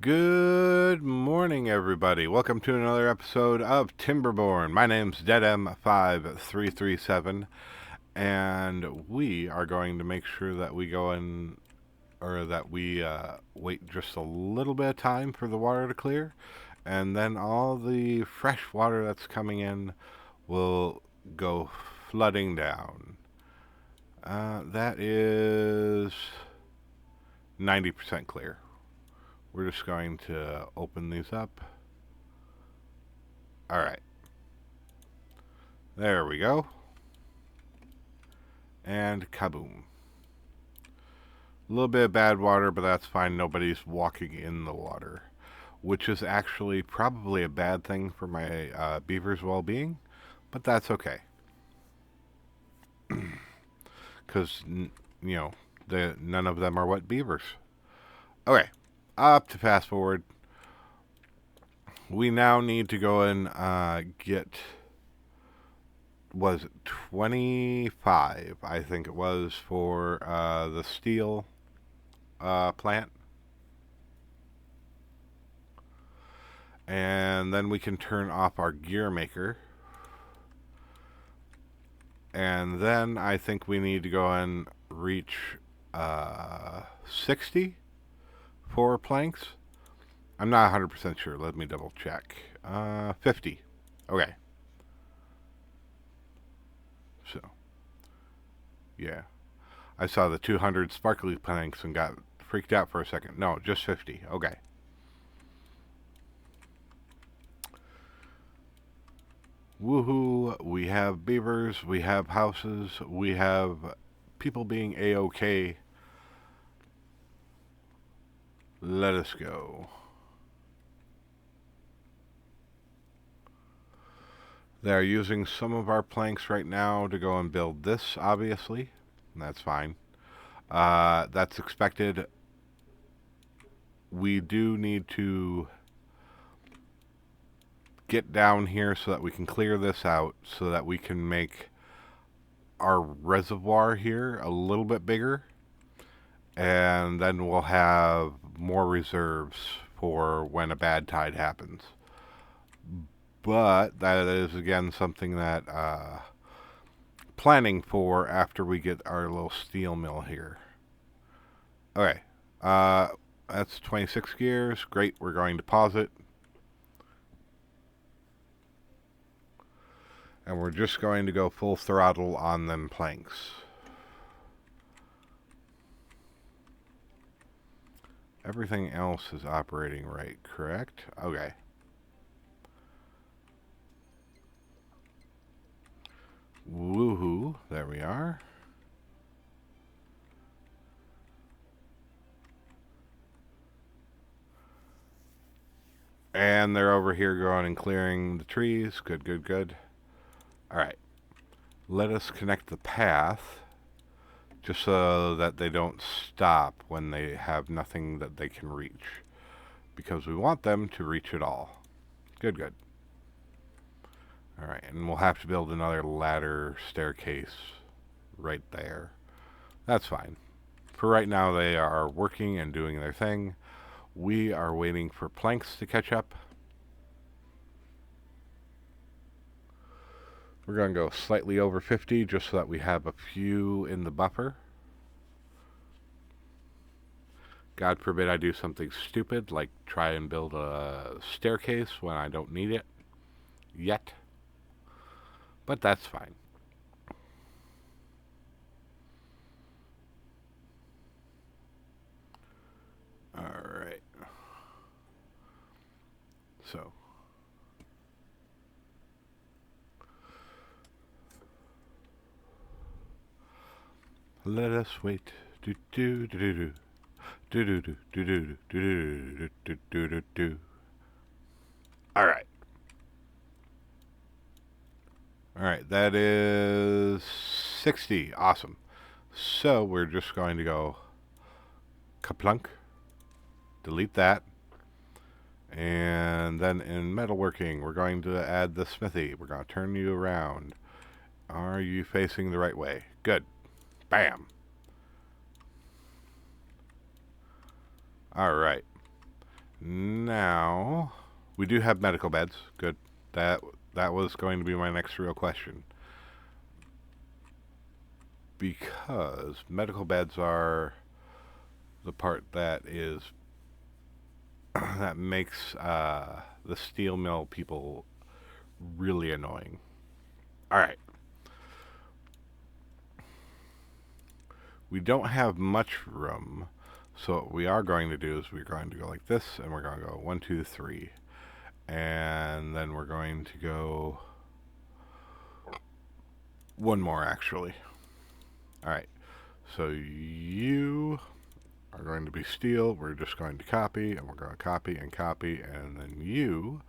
Good morning, everybody. Welcome to another episode of Timberborn. My name's DeadM5337, and we are going to make sure that we go in, or that we wait just a little bit of time for the water to clear, and then all the fresh water that's coming in will go flooding down. That is 90% clear. We're just going to open these up. Alright. There we go. And kaboom. A little bit of bad water, but that's fine. Nobody's walking in the water. Which is actually probably a bad thing for my beavers' well-being. But that's okay. Because, none of them are wet beavers. Okay. Up to fast forward. We now need to go and get... was it 25, I think it was, for the steel plant. And then we can turn off our gear maker. And then I think we need to go and reach 60 for planks. I'm not 100% sure. Let me double check. 50. Okay. So, yeah. I saw the 200 sparkly planks and got freaked out for a second. No, just 50. Okay. Woohoo. We have beavers. We have houses. We have people being A-OK. Let us go. They're using some of our planks right now to go and build this, obviously. And that's fine. That's expected. We do need to get down here so that we can clear this out, so that we can make our reservoir here a little bit bigger. And then we'll have more reserves for when a bad tide happens. But that is, again, something that planning for after we get our little steel mill here. Okay. That's 26 gears. Great. We're going to pause it. And we're just going to go full throttle on them planks. Everything else is operating right, correct? Okay. Woohoo. There we are. And they're over here going and clearing the trees. Good, good, good. Alright. Let us connect the path, just so that they don't stop when they have nothing that they can reach. Because we want them to reach it all. Good, good. Alright, and we'll have to build another ladder staircase right there. That's fine. For right now, they are working and doing their thing. We are waiting for planks to catch up. We're going to go slightly over 50 just so that we have a few in the buffer. God forbid I do something stupid, like try and build a staircase when I don't need it yet. But that's fine. Alright. So. Let us wait. Do do do do do. Do do do do do do do do do do. Alright. Alright, that is 60. Awesome. So we're just going to go kaplunk. Delete that. And then in metalworking, we're going to add the smithy. We're going to turn you around. Are you facing the right way? Good. Bam. Alright. Now, we do have medical beds. Good. That was going to be my next real question. Because medical beds are the part that is that makes the steel mill people really annoying. All right. We don't have much room, so what we are going to do is we're going to go like this, and we're going to go 1, 2, 3, and then we're going to go one more actually. All right. So you are going to be steel. We're just going to copy, and we're going to copy and copy, and then you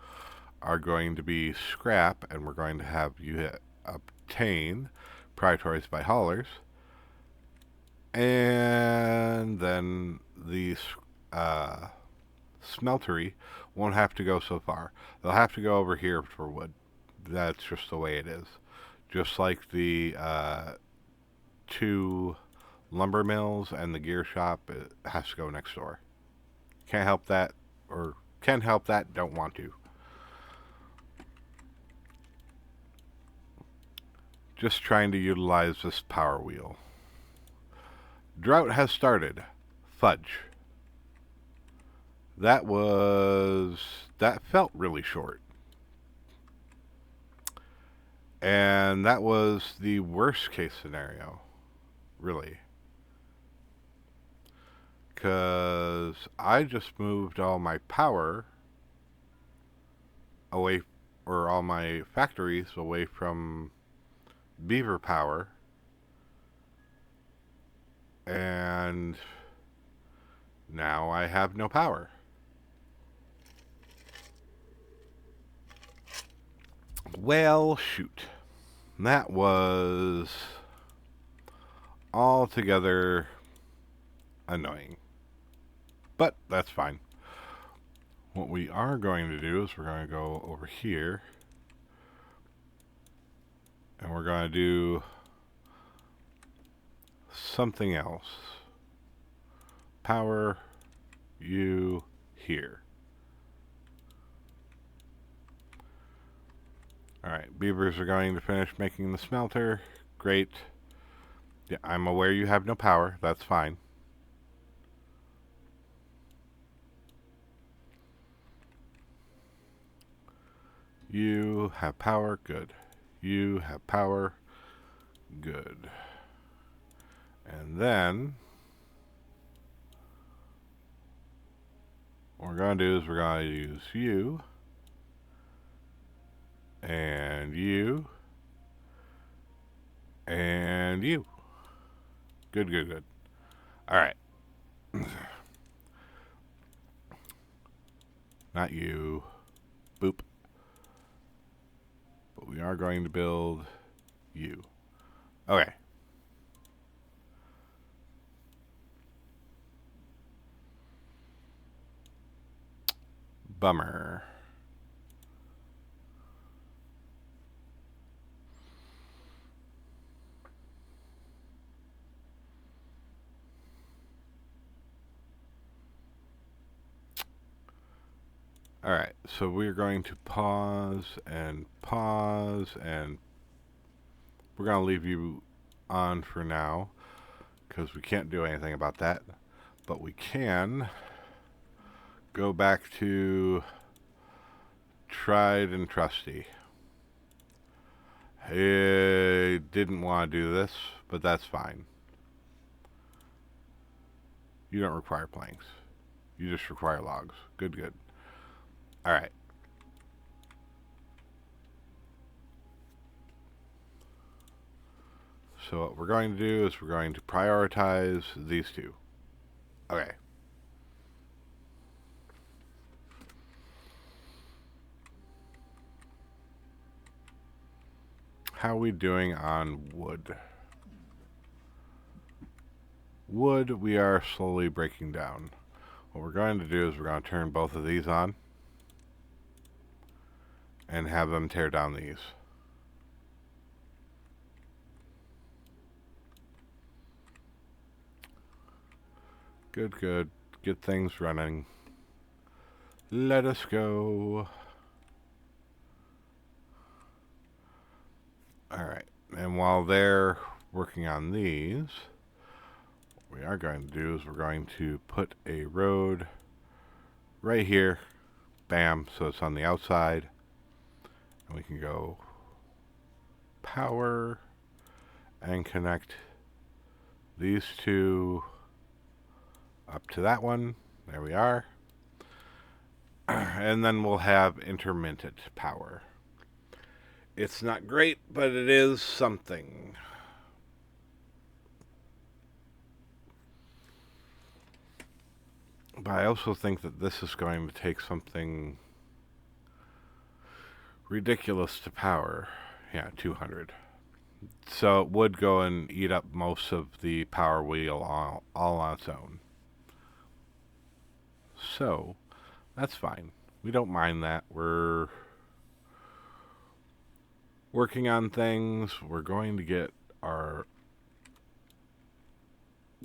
are going to be scrap, and we're going to have you hit obtain priorities by haulers, and then the smeltery won't have to go so far. They'll have to go over here for wood. That's just the way it is. Just like the 2 lumber mills and the gear shop, it has to go next door. Can't help that, or can help that, don't want to. Just trying to utilize this power wheel. Drought has started. Fudge. That felt really short. And that was the worst case scenario, really. Because I just moved all my power away, or all my factories away from beaver power, and now I have no power. Well, shoot. That was altogether annoying. But that's fine. What we are going to do is we're going to go over here, and we're going to do something else. Power you here. Alright, beavers are going to finish making the smelter. Great. Yeah, I'm aware you have no power. That's fine. You have power. Good. You have power. Good. And then what we're going to do is we're going to use you and you and you. Good, good, good. All right. Not you. Boop. But we are going to build you. Okay. Bummer. Alright, so we're going to pause, and we're going to leave you on for now, because we can't do anything about that. But we can go back to tried and trusty. I didn't want to do this, but that's fine. You don't require planks. You just require logs. Good, good. Alright. So what we're going to do is we're going to prioritize these two. Okay. How are we doing on wood? Wood, we are slowly breaking down. What we're going to do is we're going to turn both of these on and have them tear down these. Good, good. Get things running. Let us go. Alright, and while they're working on these, what we are going to do is we're going to put a road right here. Bam, so it's on the outside. And we can go power and connect these two up to that one. There we are. And then we'll have intermittent power. It's not great, but it is something. But I also think that this is going to take something ridiculous to power. Yeah, 200. So it would go and eat up most of the power wheel all on its own. So, that's fine. We don't mind that. We're working on things. We're going to get our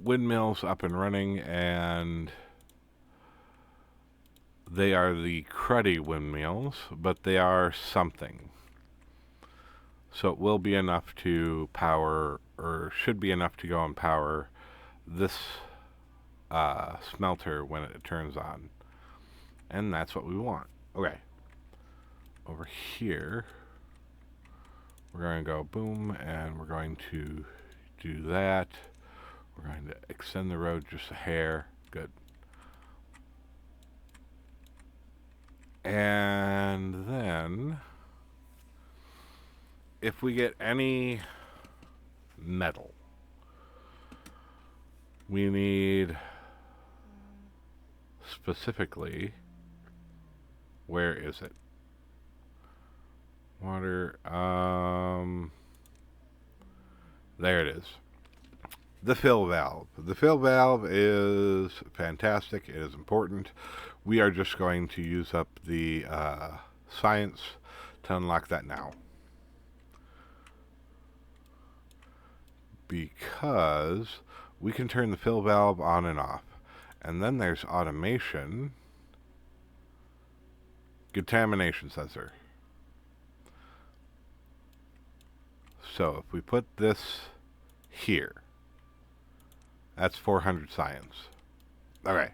windmills up and running, and they are the cruddy windmills, but they are something. So it will be enough to power, or should be enough to go and power this smelter when it turns on. And that's what we want. Okay. Over here, we're going to go boom, and we're going to do that. We're going to extend the road just a hair. Good. And then, if we get any metal, we need specifically, where is it? Water, there it is. The fill valve. The fill valve is fantastic. It is important. We are just going to use up the science to unlock that now. Because we can turn the fill valve on and off. And then there's automation. Contamination sensor. So if we put this here, that's 400 science. Okay.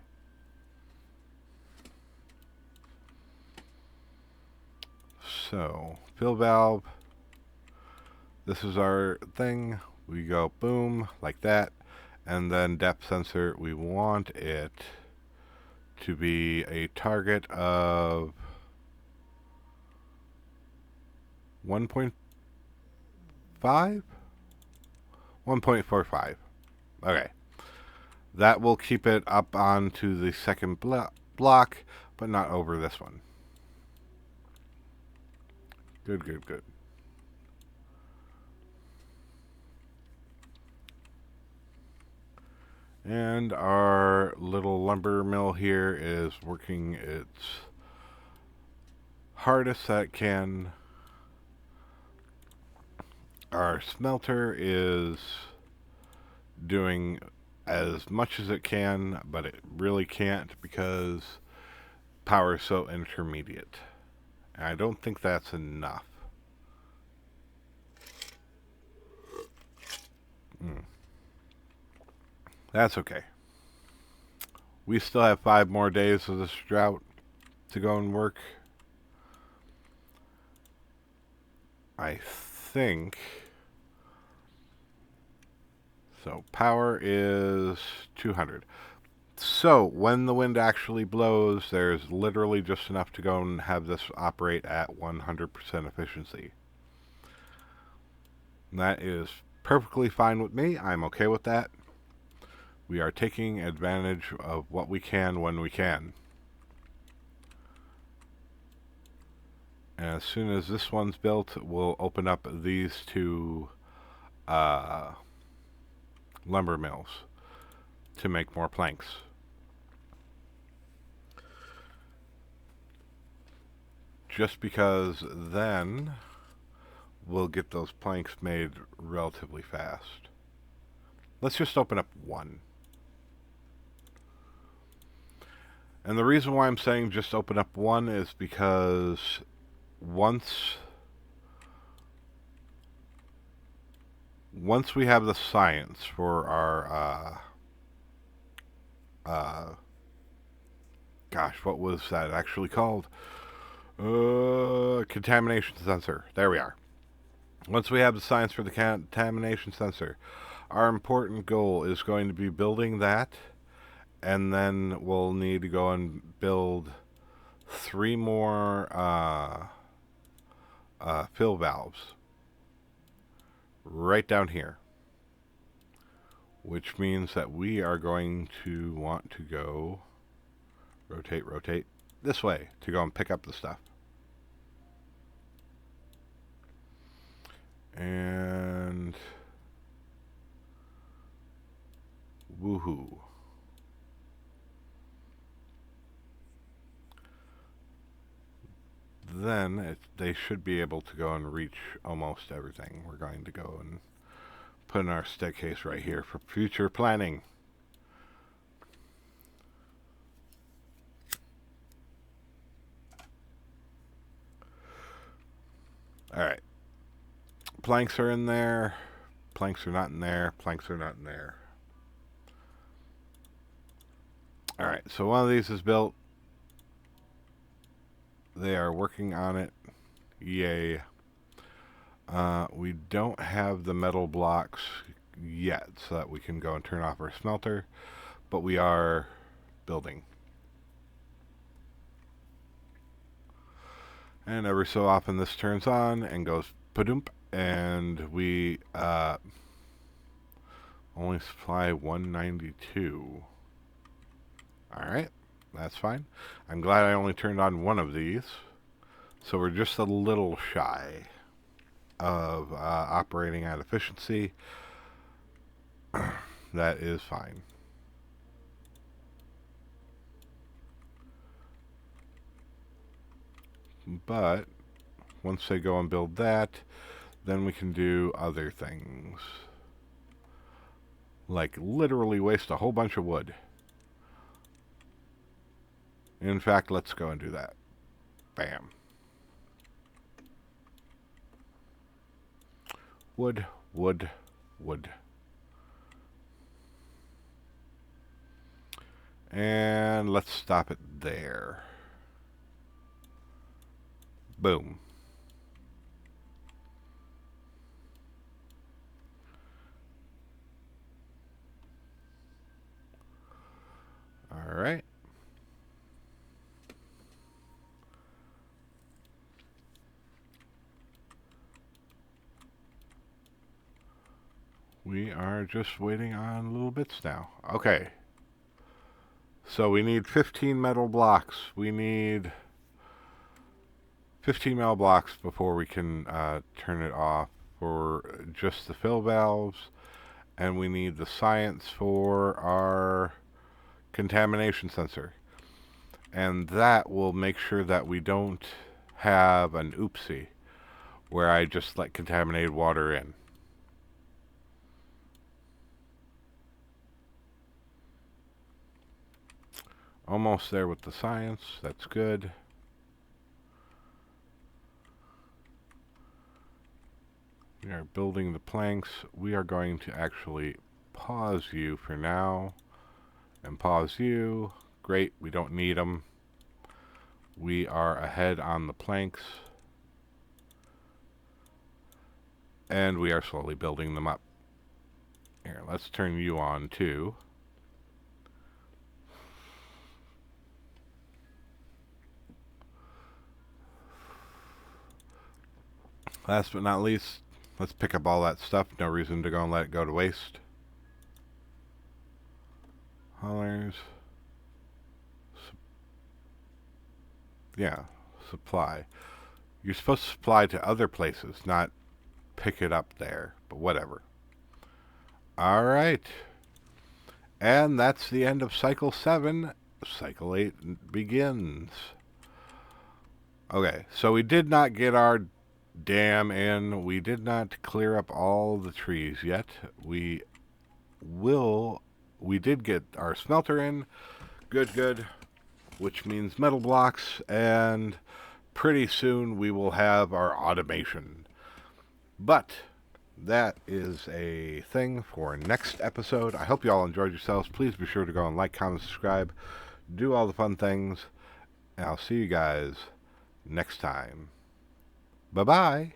So, fill valve. This is our thing. We go boom, like that. And then depth sensor, we want it to be a target of 1.5? 1.45. Okay. That will keep it up onto the second block, but not over this one. Good, good, good. And our little lumber mill here is working its hardest that it can. Our smelter is doing as much as it can, but it really can't because power is so intermediate. And I don't think that's enough. That's okay. We still have 5 more days of this drought to go and work. I think. So power is 200. So when the wind actually blows, there's literally just enough to go and have this operate at 100% efficiency. And that is perfectly fine with me. I'm okay with that. We are taking advantage of what we can when we can. And as soon as this one's built, we'll open up these two lumber mills to make more planks. Just because then we'll get those planks made relatively fast. Let's just open up one. And the reason why I'm saying just open up one is because once we have the science for our gosh, what was that actually called? Contamination sensor. There we are. Once we have the science for the contamination sensor, our important goal is going to be building that, and then we'll need to go and build 3 more fill valves right down here, which means that we are going to want to go rotate this way to go and pick up the stuff. And woohoo. Then they should be able to go and reach almost everything. We're going to go and put in our staircase right here for future planning. Alright. Planks are in there. Planks are not in there. Planks are not in there. Alright, so one of these is built. They are working on it. Yay. We don't have the metal blocks yet so that we can go and turn off our smelter, but we are building. And every so often this turns on and goes padoomp, and we only supply 192. Alright, that's fine. I'm glad I only turned on one of these, so we're just a little shy of operating at efficiency. That is fine. But once they go and build that, then we can do other things. Like literally waste a whole bunch of wood. In fact, let's go and do that. Bam. Wood, wood, wood. And let's stop it there. Boom. All right. We are just waiting on little bits now. Okay. So we need 15 metal blocks. We need 15 metal blocks before we can turn it off for just the fill valves. And we need the science for our contamination sensor. And that will make sure that we don't have an oopsie where I just let contaminated water in. Almost there with the science. That's good. We are building the planks. We are going to actually pause you for now and pause you. Great, we don't need them. We are ahead on the planks. And we are slowly building them up. Here, let's turn you on too. Last but not least, let's pick up all that stuff. No reason to go and let it go to waste. Haulers. Yeah, supply. You're supposed to supply to other places, not pick it up there, but whatever. Alright. And that's the end of Cycle 7. Cycle 8 begins. Okay, so we did not get our dam in. We did not clear up all the trees yet. We did get our smelter in. Good, good. which means metal blocks, and pretty soon we will have our automation. But that is a thing for next episode. I hope you all enjoyed yourselves. Please be sure to go and like, comment, subscribe, do all the fun things, and I'll see you guys next time. Bye-bye.